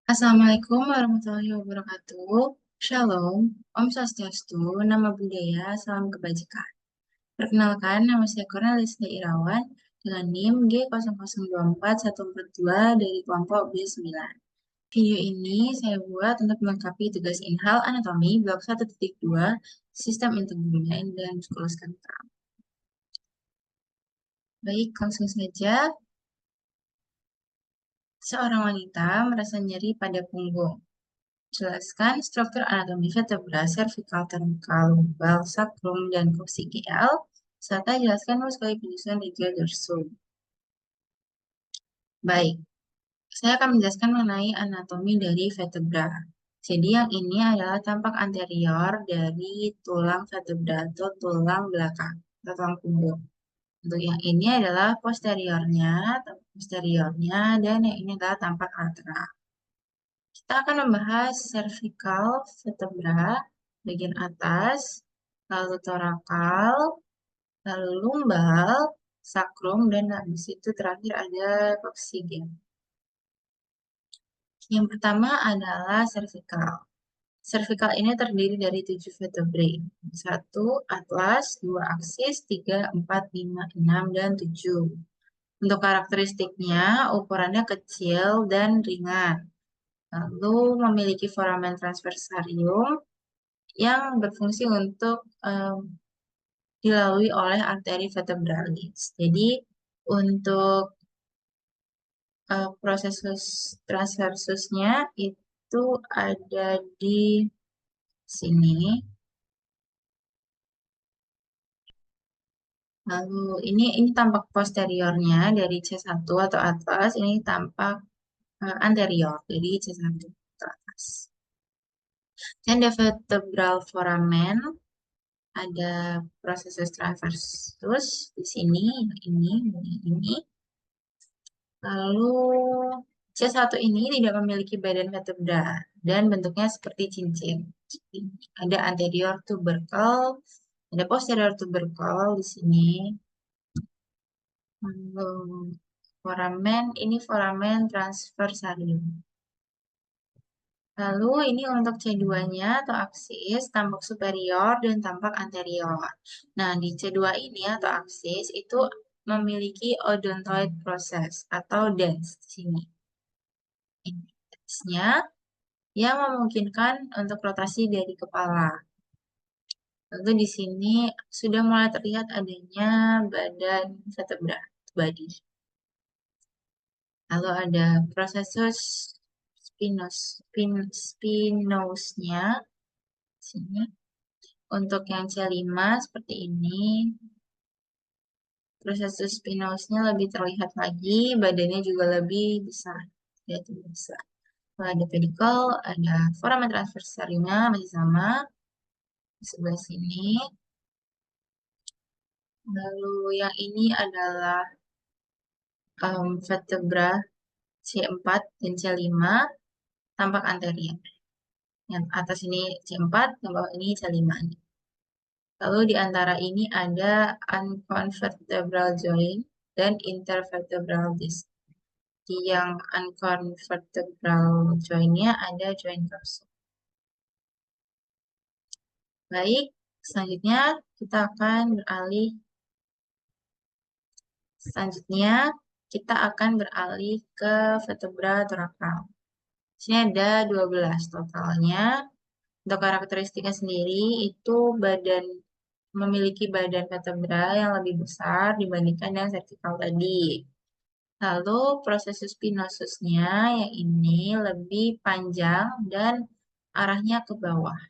Assalamualaikum warahmatullahi wabarakatuh. Shalom, Om Swastiastu, Nama Budaya, Salam Kebajikan. Perkenalkan, nama saya Cornelisda Irawan dengan NIM G0024142 dari kelompok B9. Video ini saya buat untuk melengkapi tugas Inhal Anatomi Blok 1.2 Sistem Integumen dan Muskuloskeletal. Baik, langsung saja. Seorang wanita merasa nyeri pada punggung. Jelaskan struktur anatomi vertebra, cervical, terminal, lumbal, sacrum, dan coccygeal, serta jelaskan muskul penyusunan radial dorsum. Baik, saya akan menjelaskan mengenai anatomi dari vertebra. Jadi yang ini adalah tampak anterior dari tulang vertebra atau tulang belakang, atau tulang punggung. Untuk yang ini adalah posteriornya, dan yang ini adalah tampak lateral. Kita akan membahas cervical vertebra, bagian atas, lalu torakal, lalu lumbal, sacrum, dan habis itu terakhir ada coccygeal. Yang pertama adalah cervical. Cervical ini terdiri dari 7 vertebrae. 1, atlas, 2, aksis, 3, 4, 5, 6, dan 7. Untuk karakteristiknya, ukurannya kecil dan ringan. Lalu memiliki foramen transversarium yang berfungsi untuk dilalui oleh arteri vertebralis. Jadi untuk proses transversusnya itu ada di sini. Lalu ini tampak posteriornya dari C1 atau atlas, ini tampak anterior dari C1 atau atas. Dan the vertebral foramen ada proses transversus di sini, ini. Lalu C1 ini tidak memiliki badan vertebra dan bentuknya seperti cincin. Ada anterior tubercle, ada posterior tubercle di sini. Lalu foramen, ini foramen transversarium. Lalu ini untuk C2-nya atau aksis, tampak superior dan tampak anterior. Nah, di C2 ini atau aksis itu memiliki odontoid process atau dens di sini. Ini densnya yang memungkinkan untuk rotasi dari kepala. Lalu di sini sudah mulai terlihat adanya badan vertebra, body. Lalu ada processus spinosnya sini. Untuk yang C5 seperti ini. Processus spinosnya lebih terlihat lagi, badannya juga lebih besar. Lihat besar. Lalu ada pedicle, ada foramen transversariumnya masih sama di sebelah sini. Lalu yang ini adalah vertebra C4 dan C5 tampak anterior. Yang atas ini C4, yang bawah ini C5. Lalu di antara ini ada unconvertebral joint dan intervertebral disc. Di yang unconvertebral joint-nya ada joint dorsum. Baik, selanjutnya kita akan beralih. Ke vertebra torakal. Di sini ada 12 totalnya. Untuk karakteristiknya sendiri itu memiliki badan vertebra yang lebih besar dibandingkan yang vertikal tadi. Lalu proses spinosusnya yang ini lebih panjang dan arahnya ke bawah.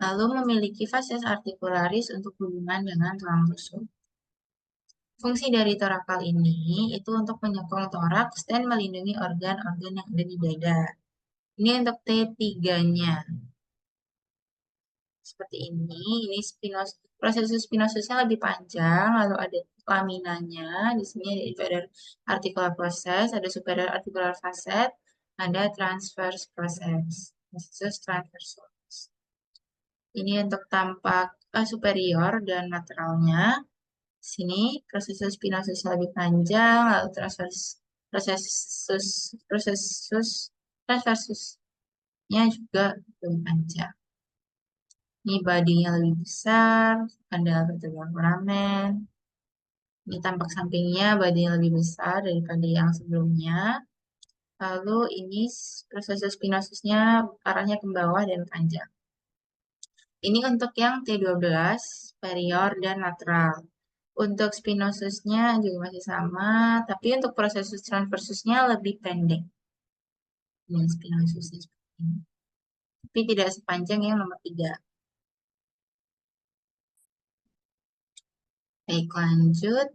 Lalu memiliki fasces articularis untuk hubungan dengan tulang rusuk. Fungsi dari torakal ini itu untuk menyokong toraks dan melindungi organ-organ yang ada di dada. Ini untuk T3-nya. Seperti ini proses spinosusnya lebih panjang, lalu ada laminanya, di sini ada inferior articular process, ada superior articular facet, ada transverse process, proses transversus. Ini untuk tampak superior dan lateralnya. Di sini proses spinosusnya lebih panjang, lalu transverse proses transversusnya juga lebih panjang. Ini badinya lebih besar, ada vertebral foramen. Ini tampak sampingnya badinya lebih besar daripada yang sebelumnya. Lalu ini proses spinosusnya arahnya ke bawah dan panjang. Ini untuk yang T12, superior dan lateral. Untuk spinosusnya juga masih sama, tapi untuk proses transversusnya lebih pendek. Ini spinosusnya seperti ini. Tapi tidak sepanjang yang nomor 3. Baik, lanjut.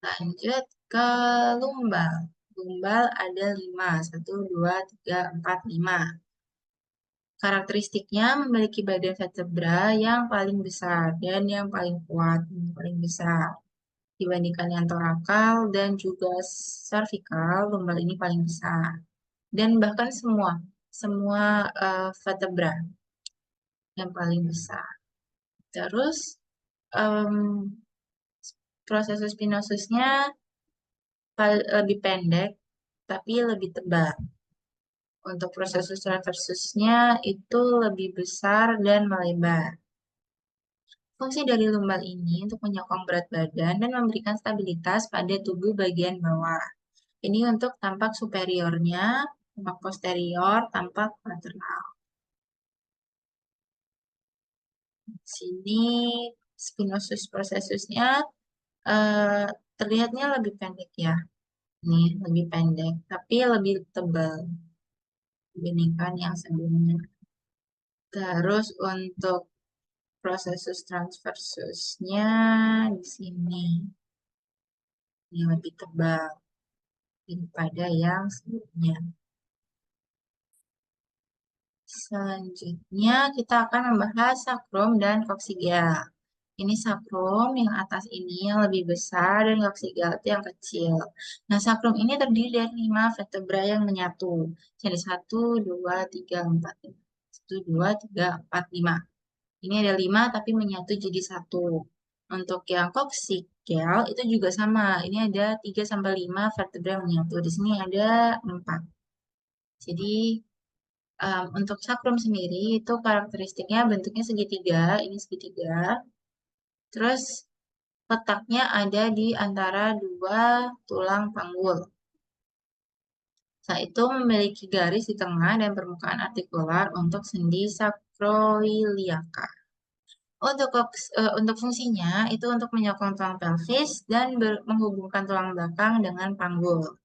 Lanjut ke lumbal. Lumbal ada 5. 1, 2, 3, 4, 5. Karakteristiknya memiliki badan vertebra yang paling besar dan yang paling kuat, yang paling besar. Dibandingkan yang torakal dan juga cervical, lumbal ini paling besar. Dan bahkan semua vertebra yang paling besar. Terus em, proses spinosusnya lebih pendek, tapi lebih tebal. Untuk proses transversusnya itu lebih besar dan melebar. Fungsi dari lumbal ini untuk menyokong berat badan dan memberikan stabilitas pada tubuh bagian bawah. Ini untuk tampak superiornya, tampak posterior, tampak lateral. Sini spinosus processusnya eh, terlihatnya lebih pendek ya. Nih, lebih pendek, tapi lebih tebal dibandingkan yang sebelumnya. Terus untuk prosesus transversusnya di sini ini lebih tebal daripada yang sebelumnya. Selanjutnya kita akan membahas sakrum dan koksigel. Ini sakrum yang atas ini yang lebih besar dan koksigel itu yang kecil. Nah, sakrum ini terdiri dari 5 vertebra yang menyatu. Jadi 1, 2, 3, 4, 5. 1, 2, 3, 4, 5. Ini ada 5 tapi menyatu jadi satu. Untuk yang koksigel itu juga sama. Ini ada 3 sampai 5 vertebra yang menyatu. Di sini ada 4. Jadi untuk sakrum sendiri itu karakteristiknya bentuknya segitiga, ini segitiga. Terus letaknya ada di antara dua tulang panggul. Nah, itu memiliki garis di tengah dan permukaan artikular untuk sendi sakroiliaka. Untuk fungsinya itu untuk menyokong tulang pelvis dan menghubungkan tulang belakang dengan panggul.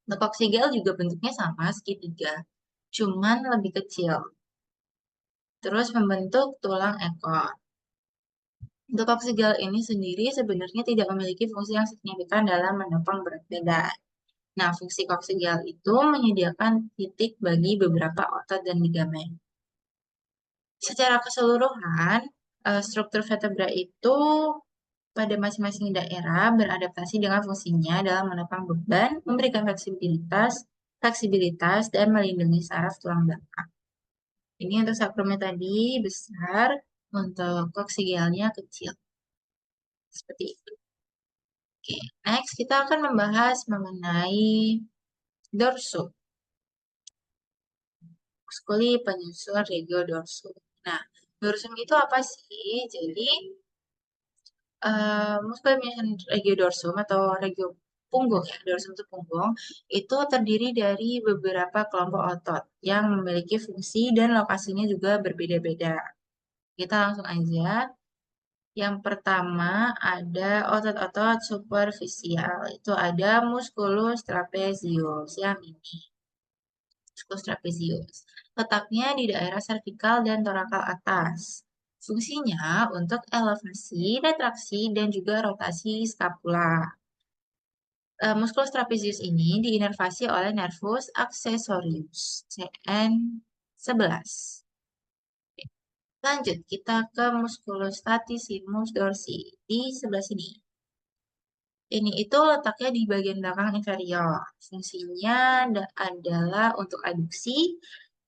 Untuk koksigel juga bentuknya sama segitiga, cuman lebih kecil. Terus membentuk tulang ekor. Untuk koksigel ini sendiri sebenarnya tidak memiliki fungsi yang signifikan dalam menopang berat badan. Nah, fungsi koksigel itu menyediakan titik bagi beberapa otot dan ligamen. Secara keseluruhan, struktur vertebra itu pada masing-masing daerah beradaptasi dengan fungsinya dalam menopang beban, memberikan fleksibilitas dan melindungi saraf tulang belakang. Ini untuk sakrumnya tadi besar, untuk koksigelnya kecil. Seperti itu. Oke, next kita akan membahas mengenai dorsum. Muskuli penyusun regio dorsum. Nah, dorsum itu apa sih? Jadi, muskuli penyusun regio dorsum atau regio punggung ya, dorsum itu punggung, itu terdiri dari beberapa kelompok otot yang memiliki fungsi dan lokasinya juga berbeda-beda. Kita langsung aja. Yang pertama ada otot-otot superficial. Itu ada musculus trapezius yang ini. Musculus trapezius. Letaknya di daerah servikal dan torakal atas. Fungsinya untuk elevasi, retraksi, dan juga rotasi skapula. Musculus trapezius ini diinervasi oleh nervus accessorius, CN11. Lanjut, kita ke musculus latissimus dorsi di sebelah sini. Ini itu letaknya di bagian belakang inferior. Fungsinya adalah untuk aduksi,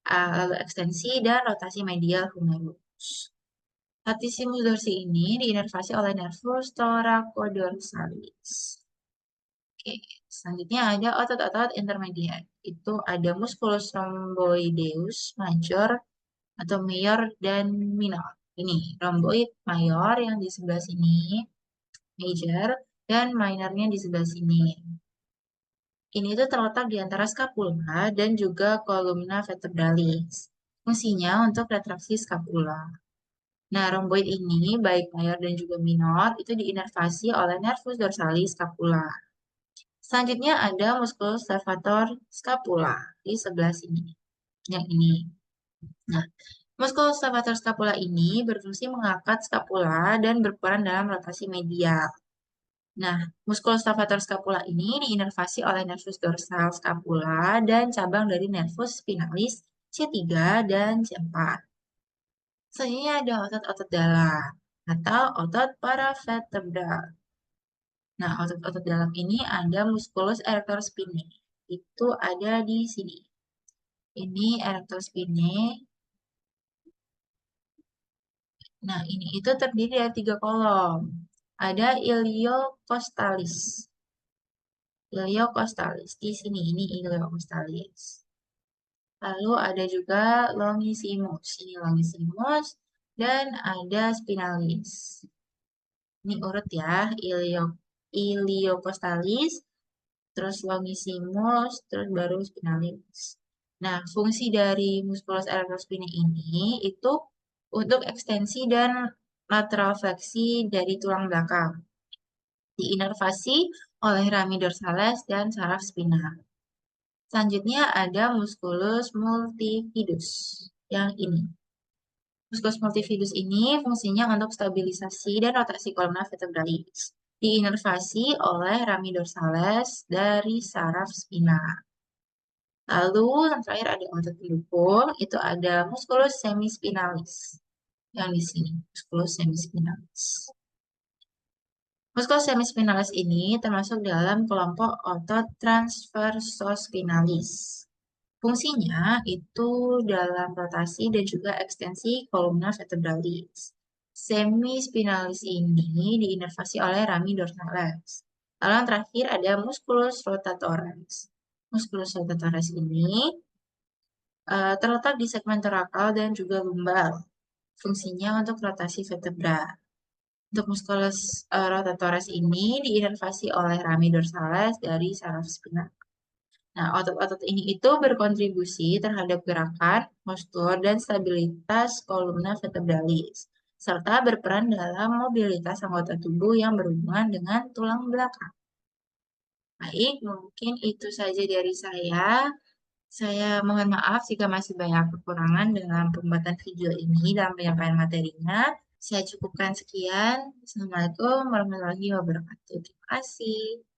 lalu ekstensi, dan rotasi medial humerus. Latissimus dorsi ini diinervasi oleh nervus thoracoldorsalis. Oke, selanjutnya ada otot-otot intermediat. Itu ada musculus rhomboideus major atau mayor dan minor. Ini rhomboid mayor yang di sebelah sini, major, dan minornya di sebelah sini. Ini tuh terletak di antara scapula dan juga columna vertebralis. Fungsinya untuk retraksi scapula. Nah, rhomboid ini, baik mayor dan juga minor, itu diinervasi oleh nervus dorsalis scapula. Selanjutnya ada musculus levator scapula di sebelah sini, yang ini. Nah, musculus levator scapula ini berfungsi mengangkat scapula dan berperan dalam rotasi medial. Nah, musculus levator scapula ini diinervasi oleh nervus dorsal scapula dan cabang dari nervus spinalis C3 dan C4. Selanjutnya ada otot-otot dalam atau otot paravertebral. Nah, otot-otot dalam ini ada musculus erector spinae. Itu ada di sini. Ini erector spinae. Nah, ini itu terdiri dari 3 kolom. Ada iliocostalis. Iliocostalis. Di sini, ini iliocostalis. Lalu ada juga longissimus. Ini longissimus. Dan ada spinalis. Ini urut ya. Iliocostalis, terus longissimus, terus baru spinalis. Nah, fungsi dari musculus erector spinae ini itu untuk ekstensi dan lateral fleksi dari tulang belakang. Diinervasi oleh rami dorsalis dan saraf spina. Selanjutnya ada musculus multifidus yang ini. Musculus multifidus ini fungsinya untuk stabilisasi dan rotasi kolumna vertebralis. Diinervasi oleh rami dorsalis dari saraf spina. Lalu yang terakhir ada otot pendukung, itu ada musculus semispinalis. Yang di sini, musculus semispinalis. Musculus semispinalis ini termasuk dalam kelompok otot transversospinalis. Fungsinya itu dalam rotasi dan juga ekstensi kolumna vertebralis. Semispinalis ini diinervasi oleh rami dorsalis. Lalu yang terakhir ada musculus rotatoris. Musculus rotatoris ini terletak di segmen torakal dan juga lumbal. Fungsinya untuk rotasi vertebra. Untuk musculus rotatoris ini diinervasi oleh rami dorsalis dari saraf spinal. Nah, otot-otot ini itu berkontribusi terhadap gerakan, postur, dan stabilitas kolumna vertebralis, serta berperan dalam mobilitas anggota tubuh yang berhubungan dengan tulang belakang. Baik, mungkin itu saja dari saya. Saya mohon maaf jika masih banyak kekurangan dalam pembuatan video ini dalam penyampaian materinya. Saya cukupkan sekian. Assalamualaikum warahmatullahi wabarakatuh. Terima kasih.